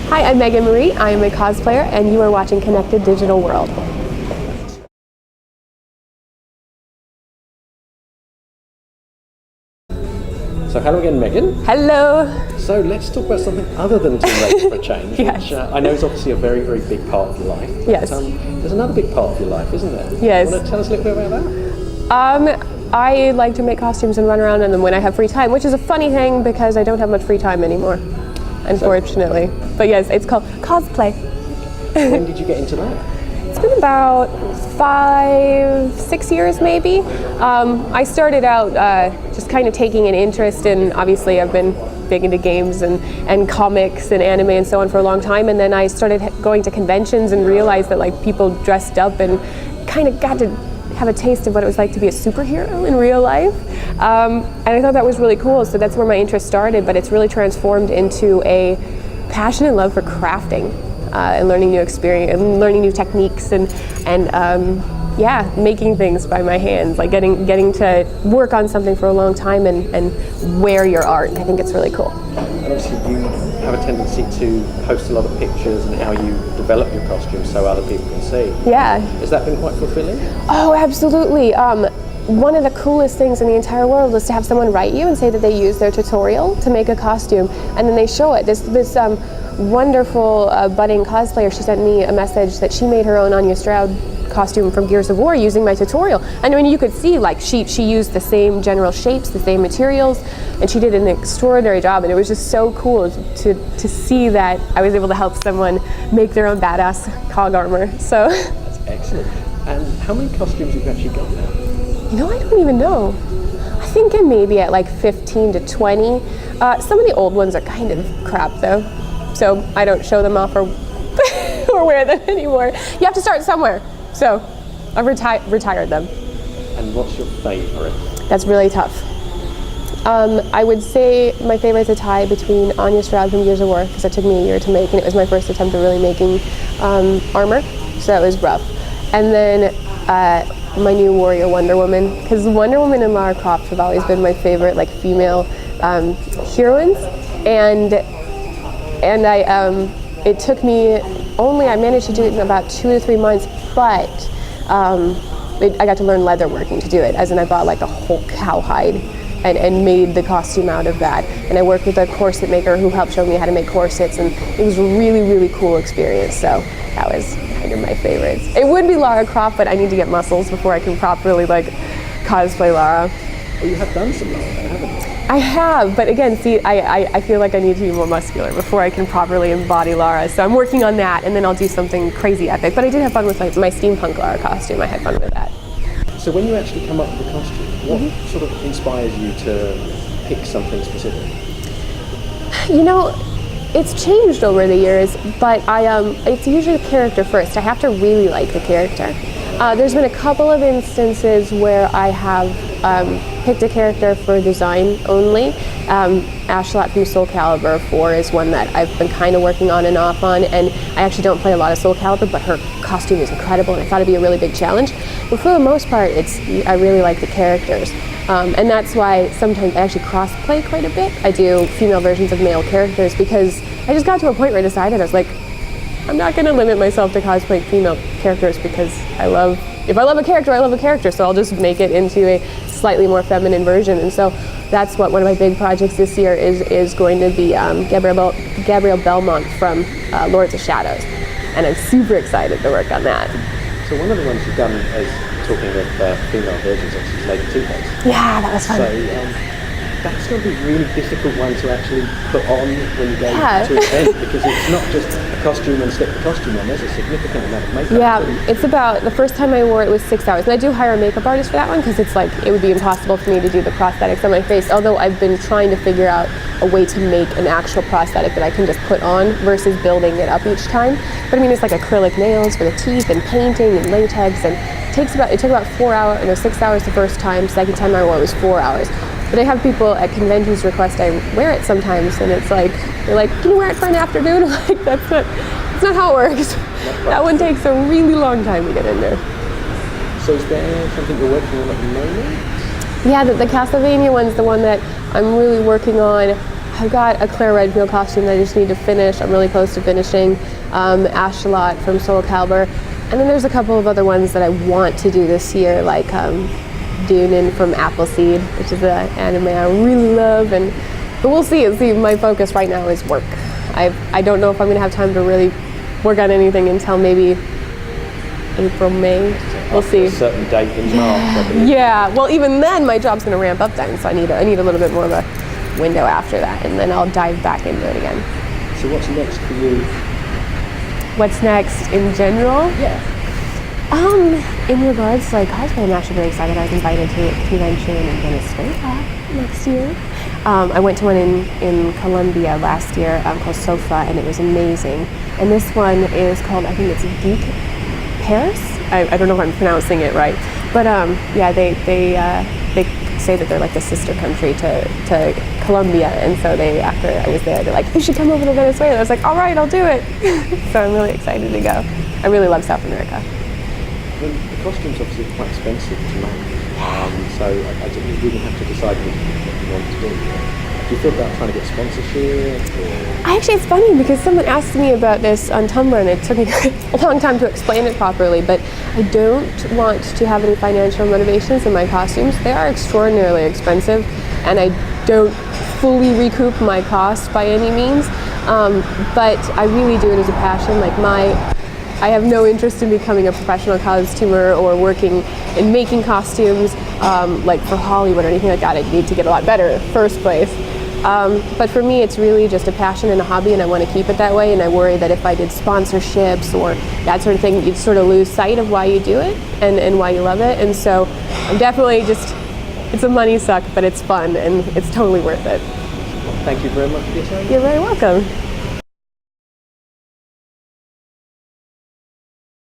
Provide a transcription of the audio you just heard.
Hi, I'm Meagan Marie. I am a cosplayer, and you are watching Connected Digital World. So hello again, Meagan. Hello. So let's talk about something other than Tomb Raider for a change, Yes. which I know is obviously a very, very big part of your life. Yes. But, there's another big part of your life, isn't there? Yes. Want to tell us a little bit about that? I like to make costumes and run around in them when I have free time, which is a funny thing because I don't have much free time anymore, unfortunately. But yes, it's called Cosplay. When did you get into that? It's been about 5-6 years maybe. I started out just kind of taking an interest in, obviously I've been big into games and comics and anime and so on for a long time, and then I started going to conventions and realized that like people dressed up and kind of got to have a taste of what it was like to be a superhero in real life. And I thought that was really cool, so that's where my interest started, but it's really transformed into a passion and love for crafting. And learning new experience, and learning new techniques, and yeah, making things by my hands, like getting to work on something for a long time and wear your art. I think it's really cool. And obviously you have a tendency to post a lot of pictures and how you develop your costumes so other people can see. Yeah. Has that been quite fulfilling? Oh, absolutely. One of the coolest things in the entire world is to have someone write you and say that they used their tutorial to make a costume, and then they show it. This wonderful budding cosplayer, she sent me a message that she made her own Anya Stroud costume from Gears of War using my tutorial. And I mean, you could see like she used the same general shapes, the same materials, and she did an extraordinary job, and it was just so cool to see that I was able to help someone make their own badass cog armor. So That's excellent. And how many costumes have you actually got now? You know, I don't even know. I think I'm maybe at like 15 to 20. Some of the old ones are kind of crap though, so I don't show them off or wear them anymore. You have to start somewhere, so I've retired them. And what's your favorite? That's really tough. I would say my favorite's a tie between Anya Stroud from Gears of War, because it took me a year to make, and it was my first attempt at really making armor, so that was rough. And then my new warrior, Wonder Woman, because Wonder Woman and Lara Croft have always been my favorite like female heroines, and it took me I managed to do it in about 2 to 3 months, but I got to learn leather working to do it, as in I bought like a whole cowhide and made the costume out of that, and I worked with a corset maker who helped show me how to make corsets, and it was a really, really cool experience. So that was kind of my favorites. It would be Lara Croft, but I need to get muscles before I can properly like cosplay Lara. Well, you have done some Lara, haven't you? I have, but again, see, I feel like I need to be more muscular before I can properly embody Lara, so I'm working on that, and then I'll do something crazy epic. But I did have fun with my steampunk Lara costume. I had fun with that. So when you actually come up with a costume, what sort of inspires you to pick something specific? You know, it's changed over the years, but it's usually character first. I have to really like the character. There's been a couple of instances where I have picked a character for design only. Ashlot from Soul Calibur 4 is one that I've been kind of working on and off on, and I actually don't play a lot of Soul Calibur, but her costume is incredible, and I thought it'd be a really big challenge. But for the most part, I really like the characters. And that's why sometimes I actually cross-play quite a bit. I do female versions of male characters because I just got to a point where I decided, I was like, I'm not going to limit myself to cosplay female characters, because if I love a character, I love a character, so I'll just make it into a slightly more feminine version. And so that's what one of my big projects this year is going to be, Gabrielle Belmont from Lords of Shadows. And I'm super excited to work on that. So one of the ones you've done, is talking of female versions, obviously, is Lady Two-Face. Yeah, that was fun. So that's going to be a really difficult one to actually put on when you go to an event, because it's not just a costume and stick the costume on, there's a significant amount of makeup. Yeah, it's about, the first time I wore it was 6 hours, and I do hire a makeup artist for that one, because it's like, it would be impossible for me to do the prosthetics on my face, although I've been trying to figure out a way to make an actual prosthetic that I can just put on versus building it up each time. But I mean, it's like acrylic nails for the teeth and painting and latex, and it took about 4 hours, and it was 6 hours the first time, second time I wore it was 4 hours. But I have people at conventions request I wear it sometimes, and it's like, they're like, can you wear it for an afternoon? Like, that's not how it works. That one takes a really long time to get in there. So is there something you're working on at the moment? Yeah, the Castlevania one's the one that I'm really working on. I've got a Claire Redfield costume that I just need to finish. I'm really close to finishing. Ashalot from Soul Calibur. And then there's a couple of other ones that I want to do this year, like Dunin from Appleseed, which is an anime I really love. But we'll see. My focus right now is work. I don't know if I'm going to have time to really work on anything until maybe April, May. We'll see. A certain date in March, I believe. Yeah. Well, even then, my job's going to ramp up then, so I need a little bit more of a window after that, and then I'll dive back into it again. So what's next for you? What's next in general? Yeah. In regards to like cosplay, I'm actually very excited. I was invited to a convention in Venezuela next year. I went to one in Colombia last year called SOFA, and it was amazing. And this one is called, I think it's Geek Paris. I don't know if I'm pronouncing it right, but yeah, they say that they're like the sister country to Colombia, and so after I was there, they're like, you should come over to Venezuela. I was like, all right, I'll do it. So I'm really excited to go. I really love South America. Well, the costume's obviously quite expensive to make, so I think you really have to decide what you want to do. Do you feel about trying to get sponsorship? Actually, it's funny because someone asked me about this on Tumblr, and it took me a long time to explain it properly, but I don't want to have any financial motivations in my costumes. They are extraordinarily expensive, and I don't fully recoup my cost by any means, but I really do it as a passion. I have no interest in becoming a professional costumer or working in making costumes like for Hollywood or anything like that. I need to get a lot better in the first place. But for me, it's really just a passion and a hobby, and I want to keep it that way. And I worry that if I did sponsorships or that sort of thing, you'd sort of lose sight of why you do it and why you love it. And so I'm definitely it's a money suck, but it's fun and it's totally worth it. Thank you very much for your time. You're very welcome.